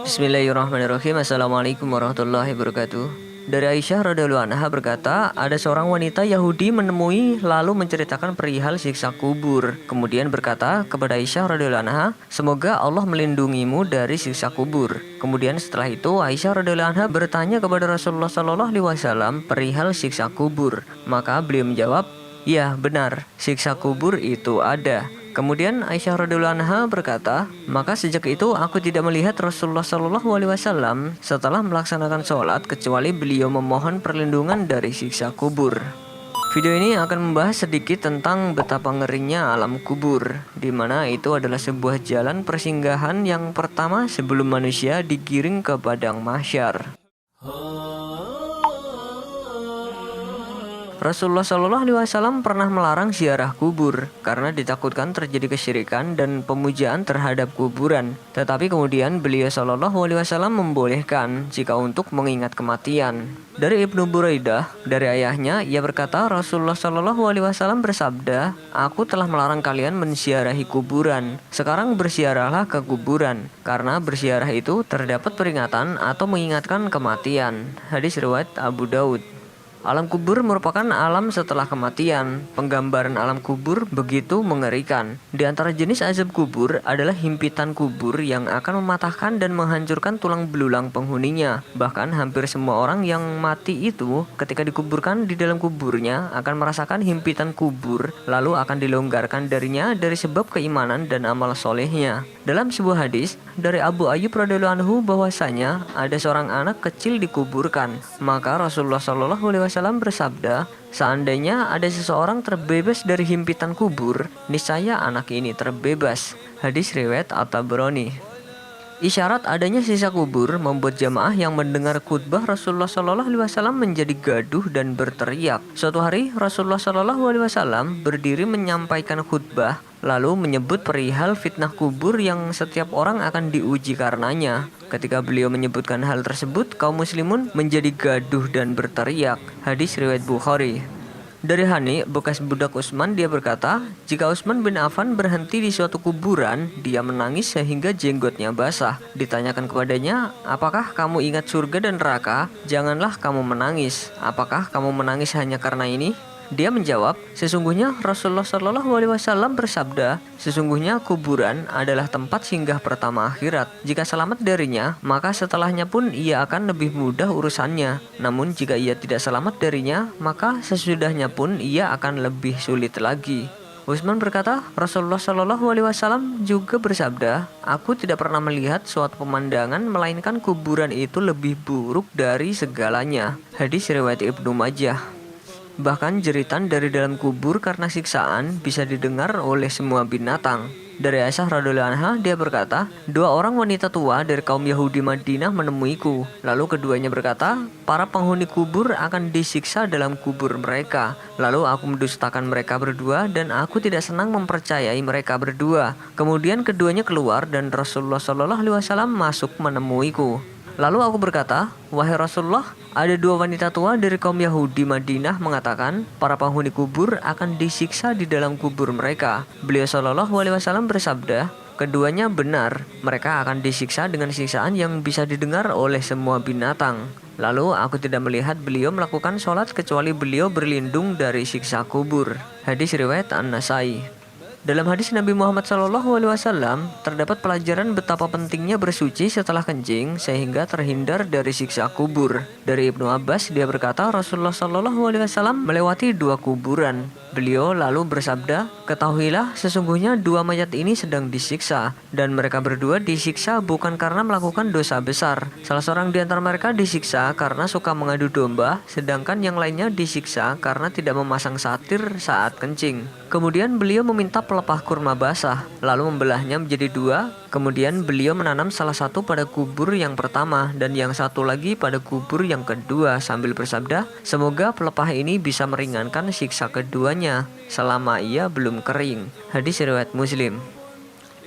Bismillahirrahmanirrahim. Assalamualaikum warahmatullahi wabarakatuh. Dari Aisyah radhiyallahu anha berkata, ada seorang wanita Yahudi menemui lalu menceritakan perihal siksa kubur. Kemudian berkata kepada Aisyah radhiyallahu anha, semoga Allah melindungimu dari siksa kubur. Kemudian setelah itu Aisyah radhiyallahu anha bertanya kepada Rasulullah sallallahu alaihi wasallam perihal siksa kubur. Maka beliau menjawab, ya benar, siksa kubur itu ada. Kemudian Aisyah radhiyallahu anha berkata, maka sejak itu aku tidak melihat Rasulullah Shallallahu alaihi wasallam setelah melaksanakan sholat kecuali beliau memohon perlindungan dari siksa kubur. Video ini akan membahas sedikit tentang betapa ngerinya alam kubur, di mana itu adalah sebuah jalan persinggahan yang pertama sebelum manusia digiring ke padang mahsyar. Rasulullah Shallallahu Alaihi Wasallam pernah melarang ziarah kubur karena ditakutkan terjadi kesyirikan dan pemujaan terhadap kuburan. Tetapi kemudian beliau Shallallahu Alaihi Wasallam membolehkan jika untuk mengingat kematian. Dari Ibnu Buraidah, dari ayahnya, ia berkata Rasulullah Shallallahu Alaihi Wasallam bersabda, aku telah melarang kalian menziarahi kuburan. Sekarang berziarahlah ke kuburan, karena berziarah itu terdapat peringatan atau mengingatkan kematian. Hadis riwayat Abu Daud. Alam kubur merupakan alam setelah kematian. Penggambaran alam kubur begitu mengerikan. Di antara jenis azab kubur adalah himpitan kubur yang akan mematahkan dan menghancurkan tulang belulang penghuninya. Bahkan hampir semua orang yang mati itu ketika dikuburkan di dalam kuburnya akan merasakan himpitan kubur, lalu akan dilonggarkan darinya dari sebab keimanan dan amal solehnya. Dalam sebuah hadis dari Abu Ayyub radhiyallahu anhu bahwasanya ada seorang anak kecil dikuburkan, maka Rasulullah Shallallahu alaihi wasallam bersabda, seandainya ada seseorang terbebas dari himpitan kubur, niscaya anak ini terbebas. Hadis riwayat At-Tabrani. Isyarat adanya sisa kubur membuat jamaah yang mendengar khutbah Rasulullah Shallallahu Alaihi Wasallam menjadi gaduh dan berteriak. Suatu hari Rasulullah Shallallahu Alaihi Wasallam berdiri menyampaikan khutbah, lalu menyebut perihal fitnah kubur yang setiap orang akan diuji karenanya. Ketika beliau menyebutkan hal tersebut, kaum muslimun menjadi gaduh dan berteriak. Hadis riwayat Bukhari. Dari Hani, bekas budak Utsman, dia berkata, jika Utsman bin Affan berhenti di suatu kuburan, dia menangis sehingga jenggotnya basah. Ditanyakan kepadanya, apakah kamu ingat surga dan neraka? Janganlah kamu menangis. Apakah kamu menangis hanya karena ini? Dia menjawab, sesungguhnya Rasulullah Shallallahu Alaihi Wasallam bersabda, sesungguhnya kuburan adalah tempat singgah pertama akhirat. Jika selamat darinya, maka setelahnya pun ia akan lebih mudah urusannya. Namun jika ia tidak selamat darinya, maka sesudahnya pun ia akan lebih sulit lagi. Utsman berkata, Rasulullah Shallallahu Alaihi Wasallam juga bersabda, aku tidak pernah melihat suatu pemandangan melainkan kuburan itu lebih buruk dari segalanya. Hadis riwayat Ibnu Majah. Bahkan jeritan dari dalam kubur karena siksaan bisa didengar oleh semua binatang. Dari Aisyah radhiyallahu anha, dia berkata, dua orang wanita tua dari kaum Yahudi Madinah menemuiku. Lalu keduanya berkata, para penghuni kubur akan disiksa dalam kubur mereka. Lalu aku mendustakan mereka berdua dan aku tidak senang mempercayai mereka berdua. Kemudian keduanya keluar dan Rasulullah Shallallahu Alaihi Wasallam masuk menemuiku. Lalu aku berkata, wahai Rasulullah, ada dua wanita tua dari kaum Yahudi Madinah mengatakan para penghuni kubur akan disiksa di dalam kubur mereka. Beliau Shallallahu Alaihi Wasallam bersabda, keduanya benar, mereka akan disiksa dengan siksaan yang bisa didengar oleh semua binatang. Lalu aku tidak melihat beliau melakukan sholat kecuali beliau berlindung dari siksa kubur. Hadis riwayat An-Nasai. Dalam hadis Nabi Muhammad SAW terdapat pelajaran betapa pentingnya bersuci setelah kencing sehingga terhindar dari siksa kubur. Dari Ibnu Abbas, dia berkata Rasulullah SAW melewati dua kuburan. Beliau lalu bersabda, ketahuilah sesungguhnya dua mayat ini sedang disiksa dan mereka berdua disiksa bukan karena melakukan dosa besar. Salah seorang di antara mereka disiksa karena suka mengadu domba, sedangkan yang lainnya disiksa karena tidak memasang satir saat kencing. Kemudian beliau meminta pelepah kurma basah, lalu membelahnya menjadi dua. Kemudian beliau menanam salah satu pada kubur yang pertama dan yang satu lagi pada kubur yang kedua sambil bersabda, semoga pelepah ini bisa meringankan siksa keduanya selama ia belum kering. Hadis riwayat Muslim.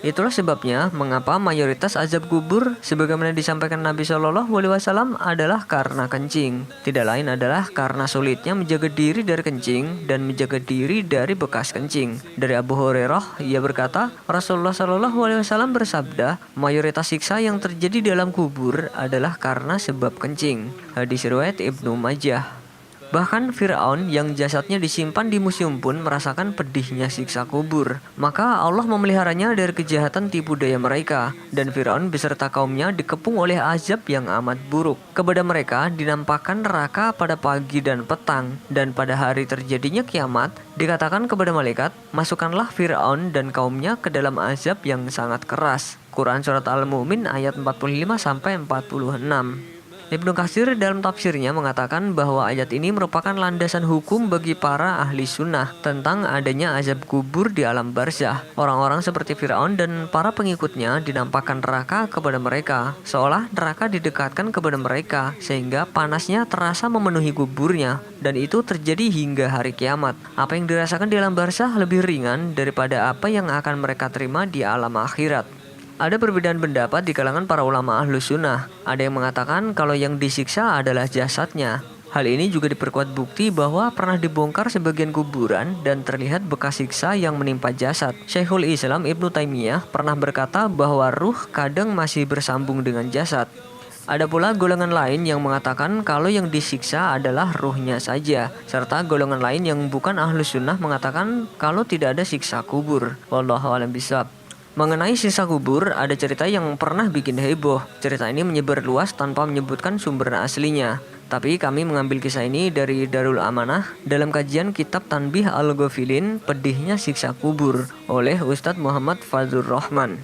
Itulah sebabnya mengapa mayoritas azab kubur sebagaimana disampaikan Nabi Shallallahu Alaihi Wasallam adalah karena kencing. Tidak lain adalah karena sulitnya menjaga diri dari kencing dan menjaga diri dari bekas kencing. Dari Abu Hurairah, ia berkata, Rasulullah Shallallahu Alaihi Wasallam bersabda, mayoritas siksa yang terjadi dalam kubur adalah karena sebab kencing. Hadis riwayat Ibnu Majah. Bahkan Fir'aun yang jasadnya disimpan di museum pun merasakan pedihnya siksa kubur. Maka Allah memeliharanya dari kejahatan tipu daya mereka. Dan Fir'aun beserta kaumnya dikepung oleh azab yang amat buruk. Kepada mereka dinampakkan neraka pada pagi dan petang. Dan pada hari terjadinya kiamat, dikatakan kepada malaikat, masukkanlah Fir'aun dan kaumnya ke dalam azab yang sangat keras. Quran Surat Al-Mu'min ayat 45-46. Ibnu Katsir dalam tafsirnya mengatakan bahwa ayat ini merupakan landasan hukum bagi para ahli sunnah tentang adanya azab kubur di alam barzah. Orang-orang seperti Fir'aun dan para pengikutnya dinampakkan neraka kepada mereka, seolah neraka didekatkan kepada mereka sehingga panasnya terasa memenuhi kuburnya, dan itu terjadi hingga hari kiamat. Apa yang dirasakan di alam barzah lebih ringan daripada apa yang akan mereka terima di alam akhirat. Ada perbedaan pendapat di kalangan para ulama ahlus sunnah. Ada yang mengatakan kalau yang disiksa adalah jasadnya. Hal ini juga diperkuat bukti bahwa pernah dibongkar sebagian kuburan dan terlihat bekas siksa yang menimpa jasad. Syekhul Islam Ibnu Taimiyah pernah berkata bahwa ruh kadang masih bersambung dengan jasad. Ada pula golongan lain yang mengatakan kalau yang disiksa adalah ruhnya saja. Serta golongan lain yang bukan ahlus sunnah mengatakan kalau tidak ada siksa kubur. Wallahu a'lam bishawab. Mengenai siksa kubur, ada cerita yang pernah bikin heboh. Cerita ini menyebar luas tanpa menyebutkan sumber aslinya. Tapi kami mengambil kisah ini dari Darul Amanah dalam kajian kitab Tanbih Al-Ghafilin, Pedihnya Siksa Kubur oleh Ustadz Muhammad Fazlur Rahman.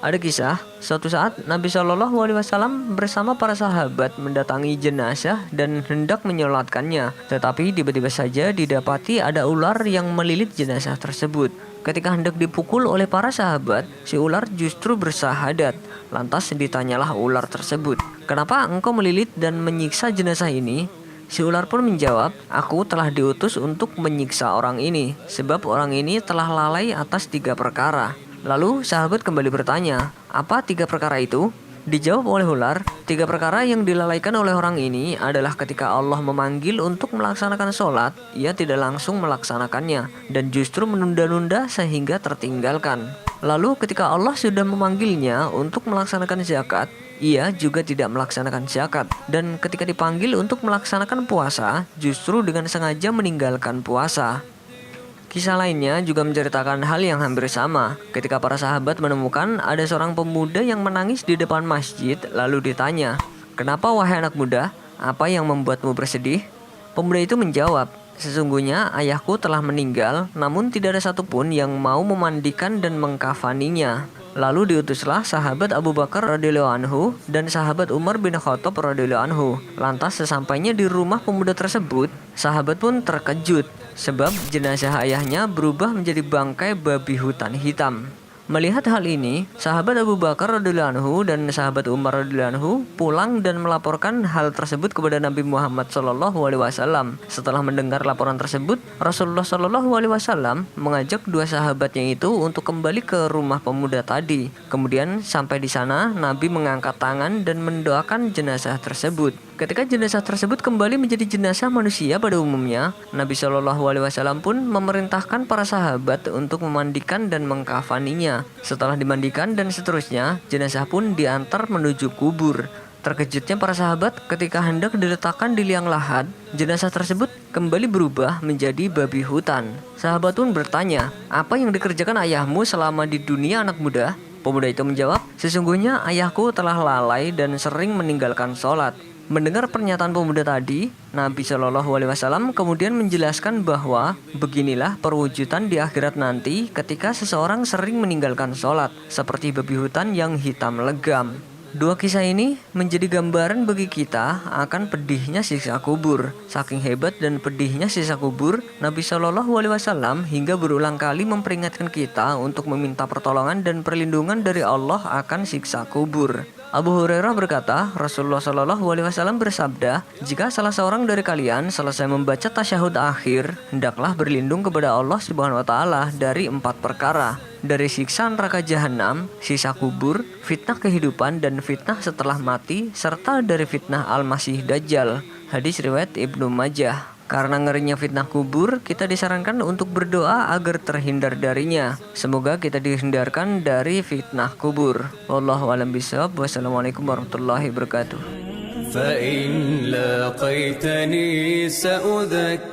Ada kisah, suatu saat Nabi Shallallahu Alaihi Wasallam bersama para sahabat mendatangi jenazah dan hendak menyolatkannya. Tetapi tiba-tiba saja didapati ada ular yang melilit jenazah tersebut. Ketika hendak dipukul oleh para sahabat, si ular justru bersahadat. Lantas ditanyalah ular tersebut, "Kenapa engkau melilit dan menyiksa jenazah ini?" Si ular pun menjawab, "Aku telah diutus untuk menyiksa orang ini, sebab orang ini telah lalai atas 3 perkara." Lalu sahabat kembali bertanya, "Apa 3 perkara itu?" Dijawab oleh ular, 3 perkara yang dilalaikan oleh orang ini adalah ketika Allah memanggil untuk melaksanakan sholat, ia tidak langsung melaksanakannya, dan justru menunda-nunda sehingga tertinggalkan. Lalu ketika Allah sudah memanggilnya untuk melaksanakan zakat, ia juga tidak melaksanakan zakat. Dan ketika dipanggil untuk melaksanakan puasa, justru dengan sengaja meninggalkan puasa. Kisah lainnya juga menceritakan hal yang hampir sama. Ketika para sahabat menemukan ada seorang pemuda yang menangis di depan masjid, lalu ditanya, "Kenapa wahai anak muda? Apa yang membuatmu bersedih?" Pemuda itu menjawab, "Sesungguhnya ayahku telah meninggal, namun tidak ada satupun yang mau memandikan dan mengkafaninya." Lalu diutuslah sahabat Abu Bakar radhiyallahu anhu dan sahabat Umar bin Khattab radhiyallahu anhu. Lantas sesampainya di rumah pemuda tersebut, sahabat pun terkejut sebab jenazah ayahnya berubah menjadi bangkai babi hutan hitam. Melihat hal ini, sahabat Abu Bakar radhiyallahu anhu dan sahabat Umar radhiyallahu anhu pulang dan melaporkan hal tersebut kepada Nabi Muhammad SAW. Setelah mendengar laporan tersebut, Rasulullah SAW mengajak 2 sahabatnya itu untuk kembali ke rumah pemuda tadi. Kemudian sampai di sana, Nabi mengangkat tangan dan mendoakan jenazah tersebut. Ketika jenazah tersebut kembali menjadi jenazah manusia pada umumnya, Nabi SAW pun memerintahkan para sahabat untuk memandikan dan mengkafaninya. Setelah dimandikan dan seterusnya, jenazah pun diantar menuju kubur. Terkejutnya para sahabat ketika hendak diletakkan di liang lahat, jenazah tersebut kembali berubah menjadi babi hutan. Sahabat pun bertanya, "Apa yang dikerjakan ayahmu selama di dunia, anak muda?" Pemuda itu menjawab, "Sesungguhnya ayahku telah lalai dan sering meninggalkan sholat." Mendengar pernyataan pemuda tadi, Nabi Shallallahu Alaihi Wasallam kemudian menjelaskan bahwa beginilah perwujudan di akhirat nanti ketika seseorang sering meninggalkan sholat, seperti babi hutan yang hitam legam. 2 kisah ini menjadi gambaran bagi kita akan pedihnya siksa kubur. Saking hebat dan pedihnya siksa kubur, Nabi Shallallahu Alaihi Wasallam hingga berulang kali memperingatkan kita untuk meminta pertolongan dan perlindungan dari Allah akan siksa kubur. Abu Hurairah berkata, Rasulullah Shallallahu Alaihi Wasallam bersabda, jika salah seorang dari kalian selesai membaca tasyahud akhir, hendaklah berlindung kepada Allah Subhanahu Wa Taala dari 4 perkara, dari siksa neraka jahanam, sisa kubur, fitnah kehidupan dan fitnah setelah mati, serta dari fitnah Al-Masih Dajjal. Hadis riwayat Ibnu Majah. Karena ngerinya fitnah kubur, kita disarankan untuk berdoa agar terhindar darinya. Semoga kita dihindarkan dari fitnah kubur. Wallahu a'lam bishawab. Wassalamualaikum warahmatullahi wabarakatuh. فإن لاقيتني سأذكرنك